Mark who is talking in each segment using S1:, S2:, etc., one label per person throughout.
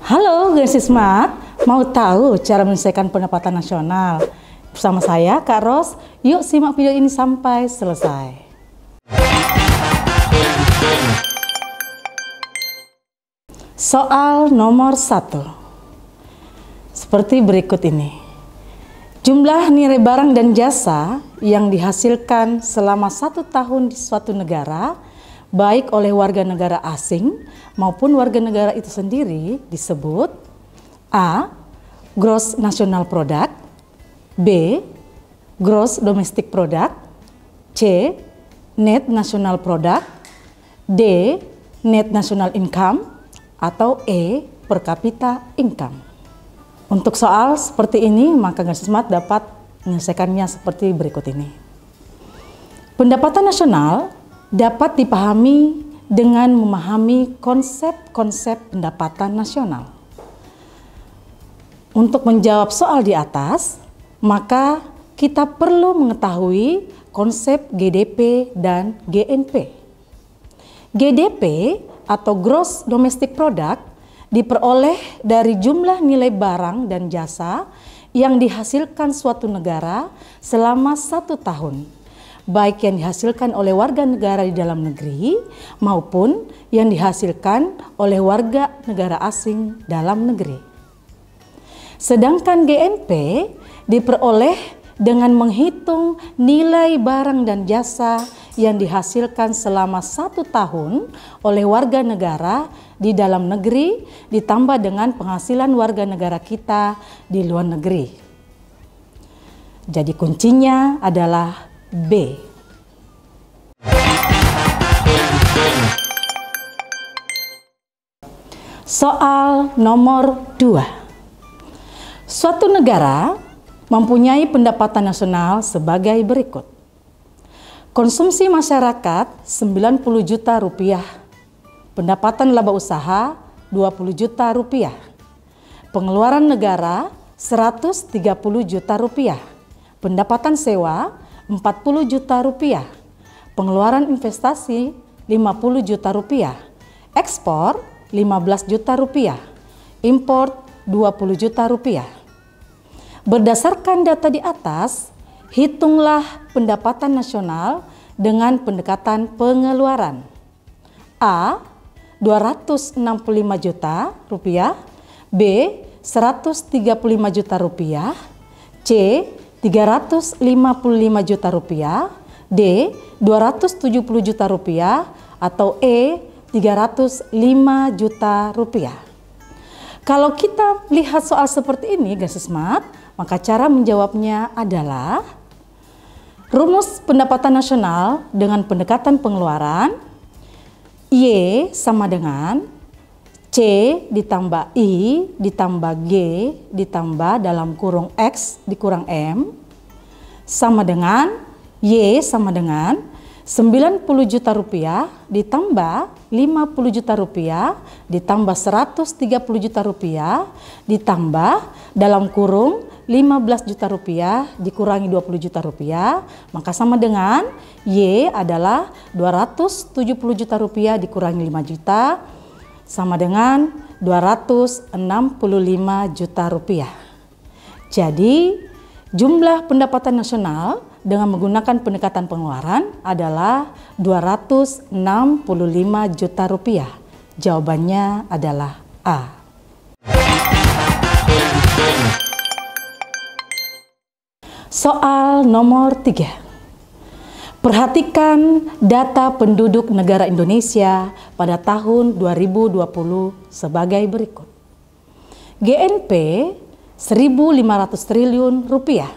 S1: Halo Generasi Smart, mau tahu cara menyelesaikan pendapatan nasional? Bersama saya Kak Ros, yuk simak video ini sampai selesai. Soal nomor 1. Seperti berikut ini. Jumlah nilai barang dan jasa yang dihasilkan selama 1 tahun di suatu negara, baik oleh warga negara asing maupun warga negara itu sendiri, disebut A. Gross National Product, B. Gross Domestic Product, C. Net National Product, D. Net National Income, atau E. Per capita income. Untuk soal seperti ini, maka Generasi Smart dapat menyelesaikannya seperti berikut ini. Pendapatan nasional dapat dipahami dengan memahami konsep-konsep pendapatan nasional. Untuk menjawab soal di atas, maka kita perlu mengetahui konsep GDP dan GNP. GDP atau Gross Domestic Product diperoleh dari jumlah nilai barang dan jasa yang dihasilkan suatu negara selama 1 tahun, baik yang dihasilkan oleh warga negara di dalam negeri maupun yang dihasilkan oleh warga negara asing dalam negeri. Sedangkan GNP diperoleh dengan menghitung nilai barang dan jasa yang dihasilkan selama 1 tahun oleh warga negara di dalam negeri ditambah dengan penghasilan warga negara kita di luar negeri. Jadi kuncinya adalah B. Soal nomor 2. Suatu negara mempunyai pendapatan nasional sebagai berikut. Konsumsi masyarakat 90 juta rupiah. Pendapatan laba usaha 20 juta rupiah. Pengeluaran negara 130 juta rupiah. Pendapatan sewa 40 juta rupiah. Pengeluaran investasi 50 juta rupiah. Ekspor 15 juta rupiah. Import 20 juta rupiah. Berdasarkan data di atas, hitunglah pendapatan nasional dengan pendekatan pengeluaran. A. 265 juta rupiah, B. 135 juta rupiah, C. 355 juta rupiah, D. 270 juta rupiah, atau E. 305 juta rupiah. Kalau kita lihat soal seperti ini, Generasi Smart, maka cara menjawabnya adalah rumus pendapatan nasional dengan pendekatan pengeluaran. Y sama dengan C ditambah I ditambah G ditambah dalam kurung X dikurang M sama dengan Y sama dengan 90 juta rupiah ditambah 50 juta rupiah ditambah 130 juta rupiah ditambah dalam kurung 15 juta rupiah dikurangi 20 juta rupiah, maka sama dengan Y adalah 270 juta rupiah dikurangi 5 juta sama dengan 265 juta rupiah. Jadi jumlah pendapatan nasional dengan menggunakan pendekatan pengeluaran adalah 265 juta rupiah. Jawabannya adalah A. Soal nomor 3. Perhatikan data penduduk negara Indonesia pada tahun 2020 sebagai berikut. GNP 1.500 triliun rupiah.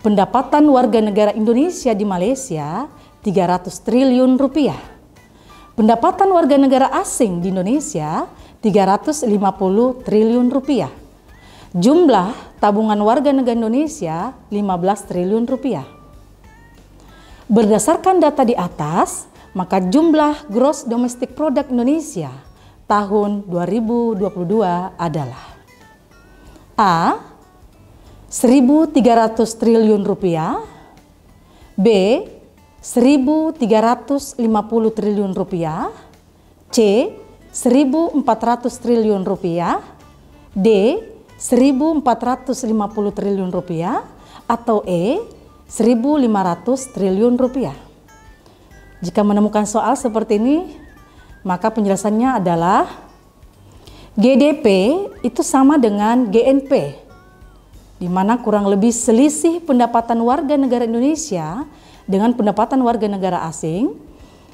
S1: Pendapatan warga negara Indonesia di Malaysia 300 triliun rupiah. Pendapatan warga negara asing di Indonesia 350 triliun rupiah. Jumlah tabungan warga negara Indonesia 15 triliun rupiah. Berdasarkan data di atas, maka jumlah gross domestic product Indonesia tahun 2022 adalah A. 1.300 triliun rupiah, B. 1.350 triliun rupiah, C. 1.400 triliun rupiah, D. 1.450 triliun rupiah, atau E. 1.500 triliun rupiah. Jika menemukan soal seperti ini, maka penjelasannya adalah GDP itu sama dengan GNP, di mana kurang lebih selisih pendapatan warga negara Indonesia dengan pendapatan warga negara asing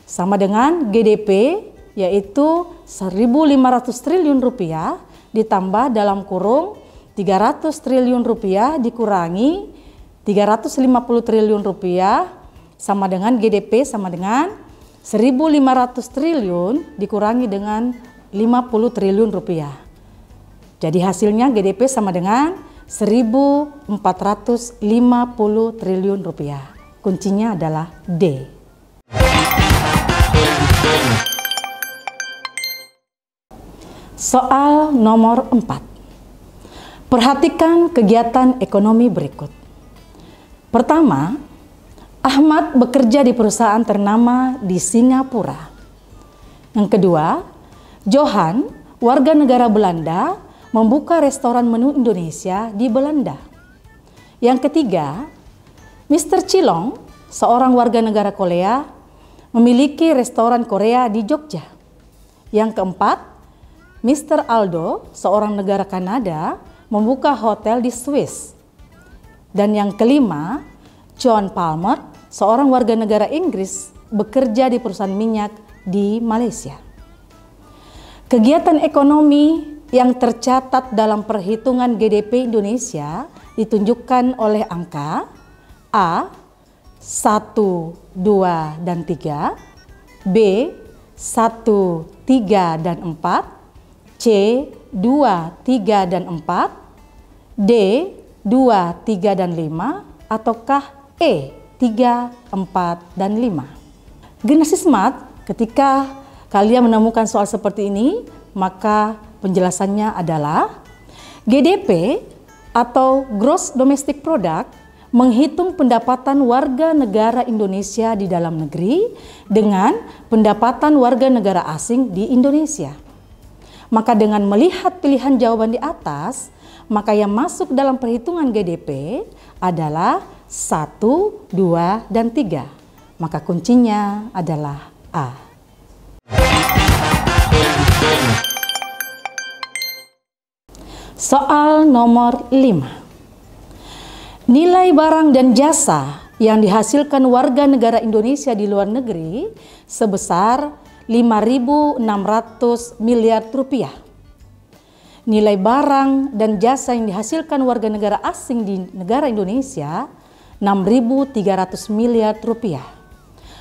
S1: sama dengan GDP, yaitu 1.500 triliun rupiah ditambah dalam kurung 300 triliun rupiah dikurangi 350 triliun rupiah sama dengan GDP sama dengan 1.500 triliun dikurangi dengan 50 triliun rupiah. Jadi hasilnya GDP sama dengan 1.450 triliun rupiah. Kuncinya adalah D. Soal nomor 4. Perhatikan kegiatan ekonomi berikut. Pertama, Ahmad bekerja di perusahaan ternama di Singapura. Yang kedua, Johan, warga negara Belanda, membuka restoran menu Indonesia di Belanda. Yang ketiga, Mr. Chilong, seorang warga negara Korea, memiliki restoran Korea di Jogja. Yang keempat, Mr. Aldo, seorang negara Kanada, membuka hotel di Swiss. Dan yang kelima, John Palmer, seorang warga negara Inggris, bekerja di perusahaan minyak di Malaysia. Kegiatan ekonomi yang tercatat dalam perhitungan GDP Indonesia ditunjukkan oleh angka A. 1, 2, dan 3, B. 1, 3, dan 4, C. 2, 3, dan 4, D. 2, 3, dan 5, ataukah E. 3, 4, dan 5. Generasi Smart, ketika kalian menemukan soal seperti ini, maka penjelasannya adalah GDP atau Gross Domestic Product menghitung pendapatan warga negara Indonesia di dalam negeri dengan pendapatan warga negara asing di Indonesia. Maka dengan melihat pilihan jawaban di atas, maka yang masuk dalam perhitungan GDP adalah 1, 2, dan 3. Maka kuncinya adalah A. Soal nomor 5. Nilai barang dan jasa yang dihasilkan warga negara Indonesia di luar negeri sebesar 5.600 miliar rupiah. Nilai barang dan jasa yang dihasilkan warga negara asing di negara Indonesia 6.300 miliar rupiah.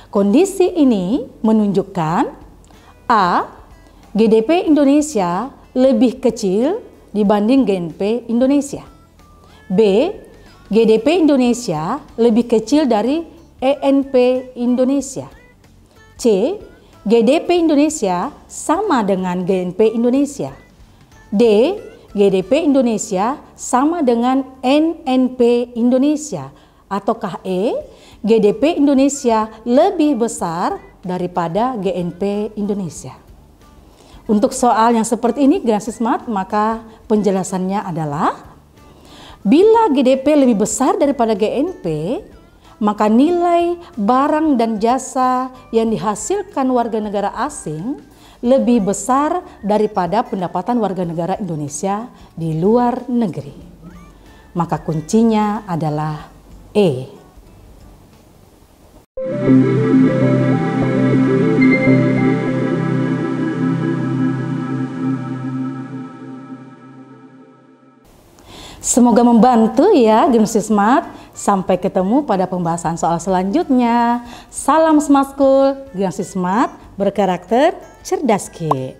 S1: Kondisi ini menunjukkan A. GDP Indonesia lebih kecil dibanding GNP Indonesia. B. GDP Indonesia lebih kecil dari ENP Indonesia. C. GDP Indonesia sama dengan GNP Indonesia. D. GDP Indonesia sama dengan NNP Indonesia. Ataukah E. GDP Indonesia lebih besar daripada GNP Indonesia. Untuk soal yang seperti ini Generasi Smart, maka penjelasannya adalah bila GDP lebih besar daripada GNP, maka nilai barang dan jasa yang dihasilkan warga negara asing lebih besar daripada pendapatan warga negara Indonesia di luar negeri. Maka kuncinya adalah E. Semoga membantu ya Generasi Smart. Sampai ketemu pada pembahasan soal selanjutnya. Salam Smart School, Generasi Smart berkarakter cerdas Ki.